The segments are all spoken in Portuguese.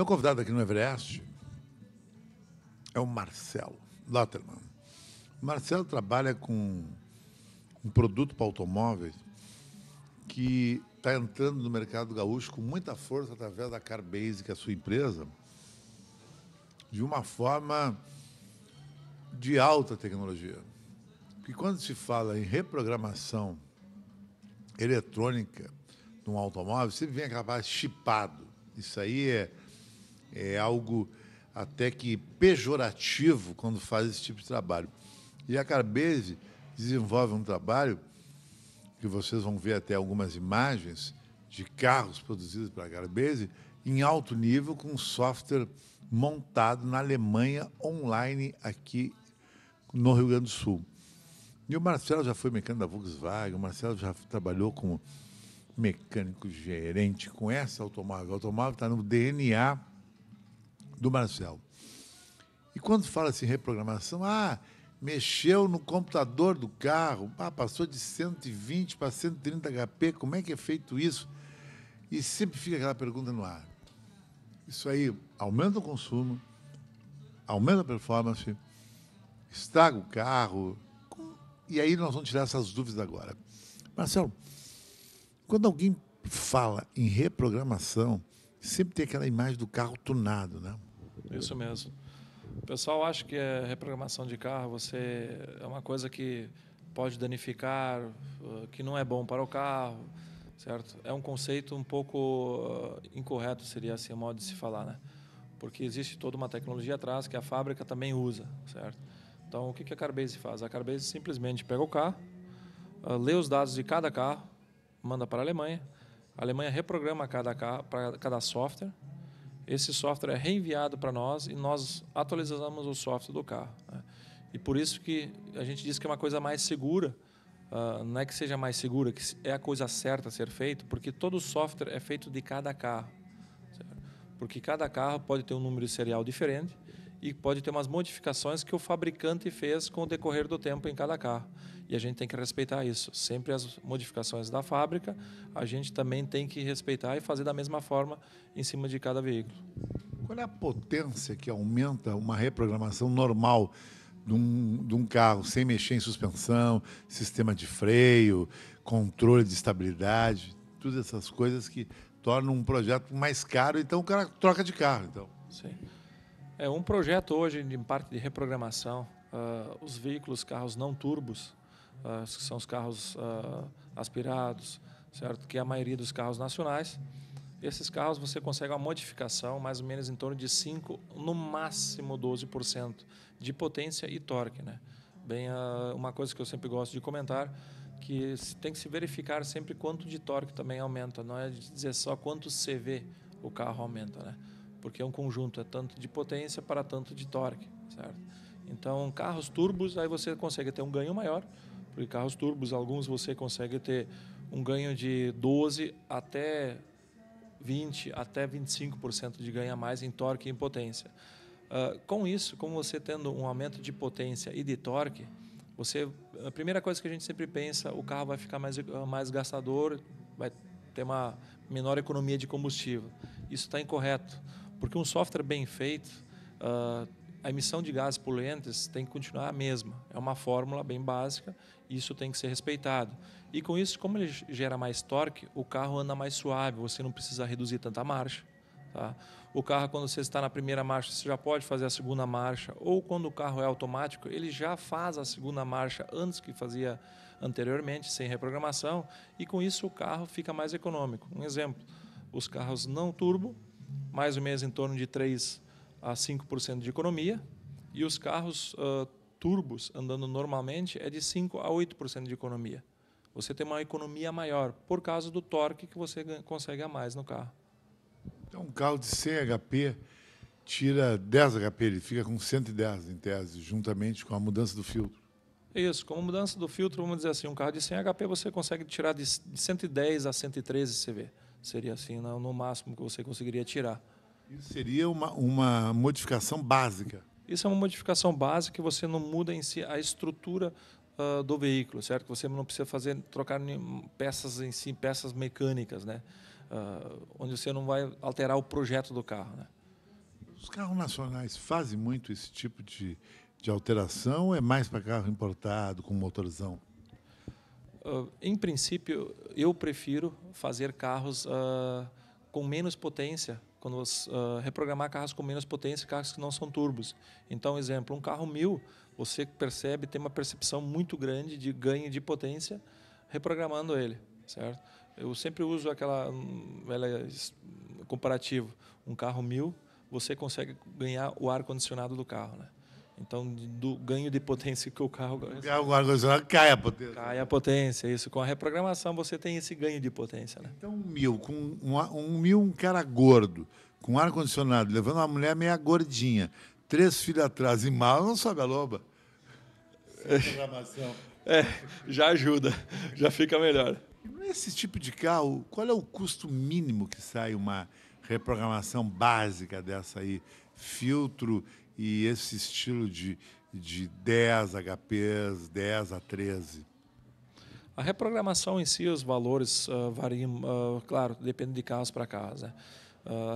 Meu convidado aqui no Everest é o Marcelo Lotterman. O Marcelo trabalha com um produto para automóveis que está entrando no mercado gaúcho com muita força através da Carbase, que é a sua empresa, de uma forma de alta tecnologia. Porque quando se fala em reprogramação eletrônica de um automóvel, sempre vem aquela palavra chipado. Isso aí é algo até que pejorativo quando faz esse tipo de trabalho. E a Carbase desenvolve um trabalho que vocês vão ver até algumas imagens de carros produzidos pela Carbase em alto nível, com software montado na Alemanha, online, aqui no Rio Grande do Sul. E o Marcelo já foi mecânico da Volkswagen, o Marcelo já trabalhou como mecânico gerente com essa automóvel. O automóvel está no DNA do Marcelo. E quando fala-se em reprogramação, mexeu no computador do carro, passou de 120 para 130 HP, como é que é feito isso? E sempre fica aquela pergunta no ar. Isso aí aumenta o consumo, aumenta a performance, estraga o carro, e aí nós vamos tirar essas dúvidas agora. Marcelo, quando alguém fala em reprogramação, sempre tem aquela imagem do carro tunado, né? Isso mesmo. O pessoal acha que a reprogramação de carro é uma coisa que pode danificar, que não é bom para o carro, certo? É um conceito um pouco incorreto, seria assim o modo de se falar, né? Porque existe toda uma tecnologia atrás que a fábrica também usa, certo? Então, o que a Carbase faz? A Carbase simplesmente pega o carro, lê os dados de cada carro, manda para a Alemanha reprograma cada carro, para cada software. Esse software é reenviado para nós e nós atualizamos o software do carro, né? E por isso que a gente diz que é uma coisa mais segura, não é que seja mais segura, que é a coisa certa a ser feita, porque todo o software é feito de cada carro, certo? Porque cada carro pode ter um número serial diferente e pode ter umas modificações que o fabricante fez com o decorrer do tempo em cada carro. E a gente tem que respeitar isso. Sempre as modificações da fábrica, a gente também tem que respeitar e fazer da mesma forma em cima de cada veículo. Qual é a potência que aumenta uma reprogramação normal de um carro, sem mexer em suspensão, sistema de freio, controle de estabilidade, todas essas coisas que tornam um projeto mais caro, então o cara troca de carro. Então. Sim. É um projeto hoje, em parte de reprogramação, os veículos, carros não turbos, que são os carros aspirados, certo? Que é a maioria dos carros nacionais. Esses carros você consegue uma modificação mais ou menos em torno de 5%, no máximo 12% de potência e torque, né? Bem, uma coisa que eu sempre gosto de comentar, que tem que se verificar sempre quanto de torque também aumenta, não é dizer só quanto CV o carro aumenta, né? Porque é um conjunto, é tanto de potência para tanto de torque, certo? Então, carros turbos, aí você consegue ter um ganho maior, porque carros turbos, alguns você consegue ter um ganho de 12 até 20 até 25% de ganho a mais em torque e em potência. Com isso, como você tendo um aumento de potência e de torque, a primeira coisa que a gente sempre pensa, o carro vai ficar mais gastador, vai ter uma menor economia de combustível. Isso está incorreto, porque um software bem feito, a emissão de gases poluentes tem que continuar a mesma. É uma fórmula bem básica e isso tem que ser respeitado. E com isso, como ele gera mais torque, o carro anda mais suave, você não precisa reduzir tanta marcha. Tá? O carro, quando você está na primeira marcha, você já pode fazer a segunda marcha, ou quando o carro é automático, ele já faz a segunda marcha antes que fazia anteriormente, sem reprogramação, e com isso o carro fica mais econômico. Um exemplo, os carros não turbo, mais ou menos em torno de 3 a 5% de economia, e os carros turbos, andando normalmente, é de 5 a 8% de economia. Você tem uma economia maior, por causa do torque que você consegue a mais no carro. Então, um carro de 100 HP tira 10 HP, ele fica com 110 em tese, juntamente com a mudança do filtro. Isso, com a mudança do filtro, vamos dizer assim, um carro de 100 HP você consegue tirar de 110 a 113 CV. Seria assim, no máximo que você conseguiria tirar. Isso seria uma modificação básica. Isso é uma modificação básica que você não muda em si a estrutura do veículo, certo? Você não precisa trocar peças em si, peças mecânicas, né? Onde você não vai alterar o projeto do carro, né? Os carros nacionais fazem muito esse tipo de alteração ou é mais para carro importado, com motorzão? Em princípio, eu prefiro fazer carros com menos potência, reprogramar carros com menos potência, carros que não são turbos. Então, exemplo, um carro 1000, você percebe, tem uma percepção muito grande de ganho de potência reprogramando ele, certo? Eu sempre uso comparativo, um carro 1000, você consegue ganhar o ar-condicionado do carro, né? Então, do ganho de potência que o carro... O ar-condicionado cai a potência. Cai a potência, isso. Com a reprogramação você tem esse ganho de potência, né? Então, um cara gordo, com ar-condicionado, levando uma mulher meia gordinha, 3 filhos atrás e mal, não sobe a loba. Programação. Já ajuda, já fica melhor. Nesse tipo de carro, qual é o custo mínimo que sai uma reprogramação básica dessa aí? Filtro e esse estilo de 10 HPs, 10 a 13. A reprogramação em si, os valores variam, claro, depende de carros para carros, né?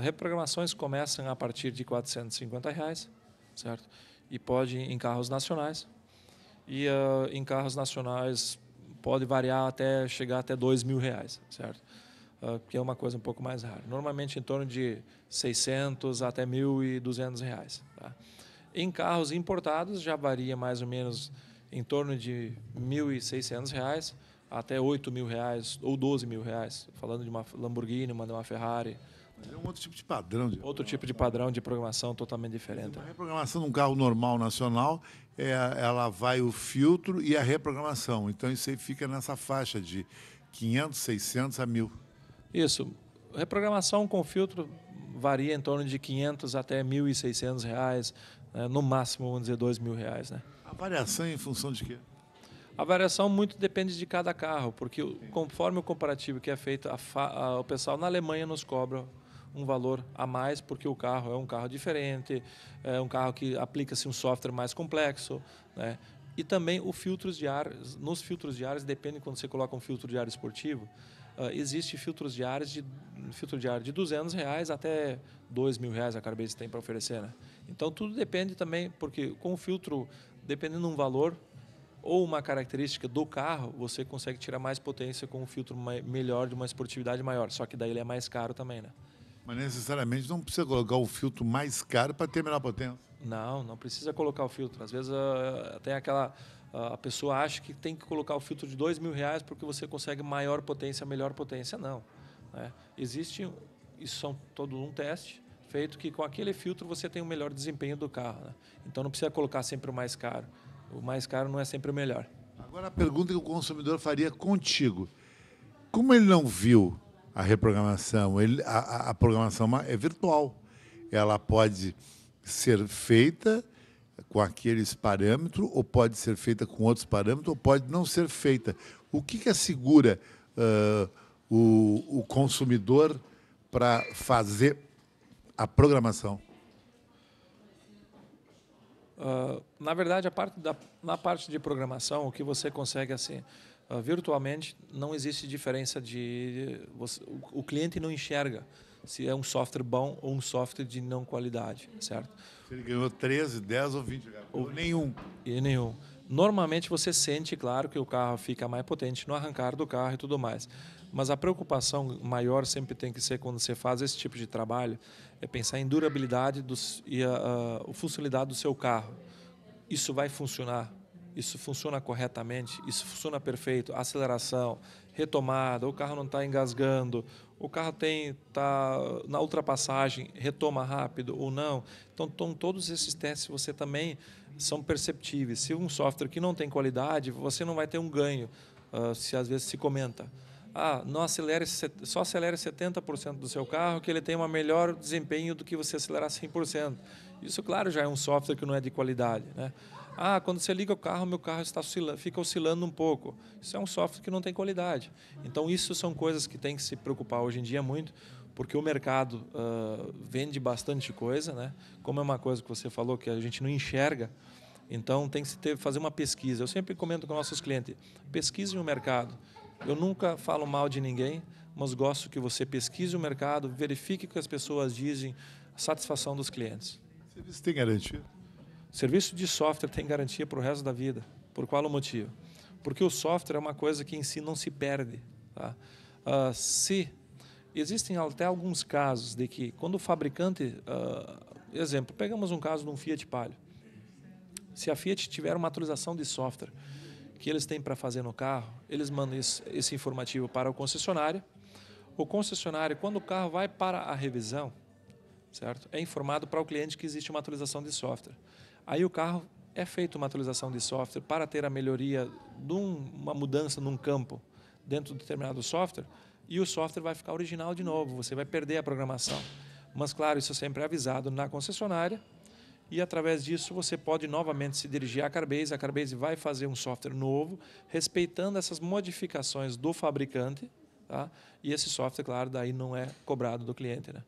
Reprogramações começam a partir de R$450, certo? E pode em carros nacionais. E em carros nacionais pode variar até chegar até R$2.000, certo? Que é uma coisa um pouco mais rara. Normalmente em torno de 600 até R$1.200, tá? Em carros importados já varia mais ou menos em torno de R$1.600 até R$8.000 ou R$12.000, falando de uma Lamborghini, de uma Ferrari. É um outro tipo de padrão. Outro tipo de padrão de programação totalmente diferente. A reprogramação de um carro normal nacional, ela vai o filtro e a reprogramação. Então isso aí fica nessa faixa de 500, 600 a 1.000. Isso. Reprogramação com filtro varia em torno de 500 até R$1.600, no máximo, vamos dizer, R$2.000, né? A variação é em função de quê? A variação muito depende de cada carro, porque conforme o comparativo que é feito, o pessoal na Alemanha nos cobra um valor a mais, porque o carro é um carro diferente, é um carro que aplica-se um software mais complexo, né? E também os filtros de ar, nos filtros de ar, depende quando você coloca um filtro de ar esportivo, existe filtro de ar de R$200 até R$2.000 a Carbase tem para oferecer, né? Então tudo depende também, porque com o filtro, dependendo de um valor ou uma característica do carro, você consegue tirar mais potência com um filtro melhor, de uma esportividade maior, só que daí ele é mais caro também, né? Mas necessariamente não precisa colocar o filtro mais caro para ter menor potência. Não precisa colocar o filtro. Às vezes tem a pessoa acha que tem que colocar o filtro de R$2.000 porque você consegue maior potência, melhor potência. Não, né? Existe, isso são todo um teste feito que com aquele filtro você tem o melhor desempenho do carro, né? Então não precisa colocar sempre o mais caro. O mais caro não é sempre o melhor. Agora a pergunta que o consumidor faria contigo. Como ele não viu a reprogramação, a programação é virtual. Ela pode ser feita com aqueles parâmetros, ou pode ser feita com outros parâmetros, ou pode não ser feita. O que assegura o consumidor para fazer a programação? Na verdade, na parte de programação, o que você consegue assim, virtualmente, não existe diferença o cliente não enxerga se é um software bom ou um software de não qualidade, certo? Se ele ganhou 13, 10 ou 20, ou nenhum. E nenhum. Normalmente você sente, claro, que o carro fica mais potente no arrancar do carro e tudo mais. Mas a preocupação maior sempre tem que ser, quando você faz esse tipo de trabalho, é pensar em durabilidade e a funcionalidade do seu carro. Isso vai funcionar? Isso funciona corretamente? Isso funciona perfeito? Aceleração, retomada, o carro não está engasgando, o carro está na ultrapassagem, retoma rápido ou não. Então, todos esses testes você também são perceptíveis. Se um software que não tem qualidade, você não vai ter um ganho. Se às vezes se comenta, não acelere, só acelere 70% do seu carro, que ele tem um melhor desempenho do que você acelerar 100%. Isso, claro, já é um software que não é de qualidade, né? Quando você liga o carro, meu carro fica oscilando um pouco. Isso é um software que não tem qualidade. Então, isso são coisas que tem que se preocupar hoje em dia muito, porque o mercado vende bastante coisa, né? Como é uma coisa que você falou que a gente não enxerga, então tem que se fazer uma pesquisa. Eu sempre comento com nossos clientes, pesquise o mercado. Eu nunca falo mal de ninguém, mas gosto que você pesquise o mercado, verifique o que as pessoas dizem, satisfação dos clientes. O serviço tem garantia? Serviço de software tem garantia para o resto da vida. Por qual o motivo? Porque o software é uma coisa que em si não se perde. Tá? Se existem até alguns casos de que quando o fabricante, exemplo, pegamos um caso de um Fiat Palio. Se a Fiat tiver uma atualização de software que eles têm para fazer no carro, eles mandam esse informativo para o concessionário. O concessionário, quando o carro vai para a revisão, certo? É informado para o cliente que existe uma atualização de software. Aí o carro é feita uma atualização de software para ter a melhoria de uma mudança num campo dentro de determinado software e o software vai ficar original de novo, você vai perder a programação. Mas, claro, isso sempre é avisado na concessionária e, através disso, você pode novamente se dirigir à Carbase. A Carbase vai fazer um software novo, respeitando essas modificações do fabricante, tá? E esse software, claro, daí não é cobrado do cliente, né?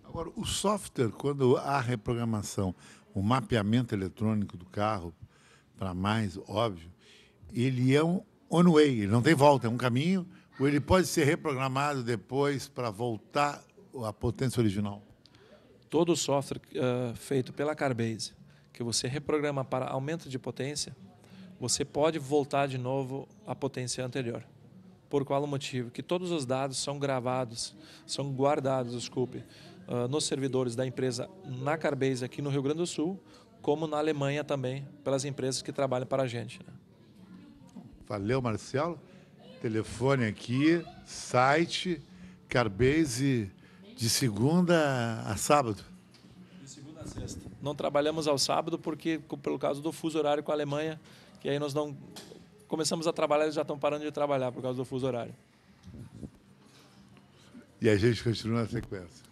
Agora, o software, quando há reprogramação, o mapeamento eletrônico do carro, para mais, óbvio, ele é um one-way, ele não tem volta, é um caminho, ou ele pode ser reprogramado depois para voltar à potência original? Todo o software feito pela Carbase, que você reprograma para aumento de potência, você pode voltar de novo à potência anterior. Por qual motivo? Que todos os dados são gravados, são guardados, desculpe, nos servidores da empresa na Carbase aqui no Rio Grande do Sul, como na Alemanha também, pelas empresas que trabalham para a gente, né? Valeu, Marcelo. Telefone aqui, site, Carbase, de segunda a sábado. De segunda a sexta. Não trabalhamos ao sábado porque, pelo caso do fuso horário com a Alemanha, que aí nós não começamos a trabalhar, eles já estão parando de trabalhar por causa do fuso horário. E a gente continua na sequência.